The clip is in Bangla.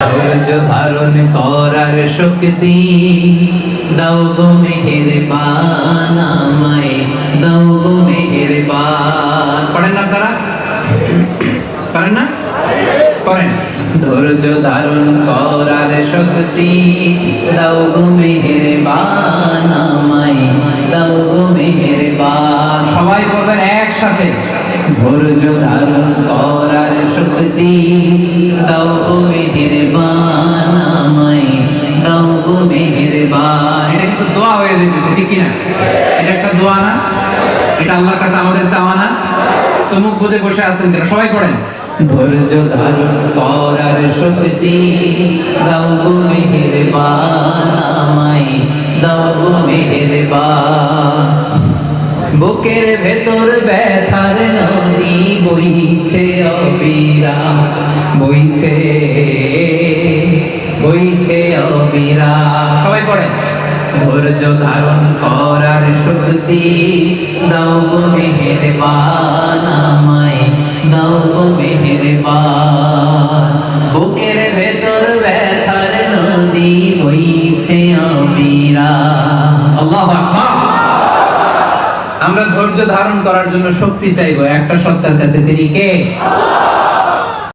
ধৈর্য ধারণ করার শক্তি দাও গো মেহেরবান, আমায় দাও গো মেহেরবান। পড়েন না আপনারা? পারেন না? পড়েন। ধৈর্য ধারণ করার শক্তি দাও গো মেহেরবান, আমায় দাও গো মেহেরবান। সবাই বলবেন একসাথে, ধৈর্য ধারণ করার শক্তি দাও গো মেহেরবান, আমায় দাও গো মেহেরবান। এটা কিন্তু দোয়া হয়ে যেতেছে, ঠিক কিনা? এটা একটা দোয়া না? এটা আল্লাহর কাছে আমাদের চাওয়া না? তো মুখ বুজে বসে আছেন কেন? সবাই পড়েন। ধৈর্য ধারণ করার শক্তি দাও গো মেহেরবান, আমায় দাও গো মেহেরবান। বুকের ভেতর ব্যথার নদী বইছে অবিরাম, বইছে বইছে অবিরাম। সবাই পড়েন। ধৈর্য ধারণ করার শক্তি দাও গো মেহেরবান, আমায় দাও গো মেহেরবান। বুকের ভেতর ব্যথার নদী বইছে অবিরাম। আল্লাহু আকবার। আমরা ধৈর্য ধারণ করার জন্য শক্তি চাইবো একটা সত্তার কাছে, তিনি কে?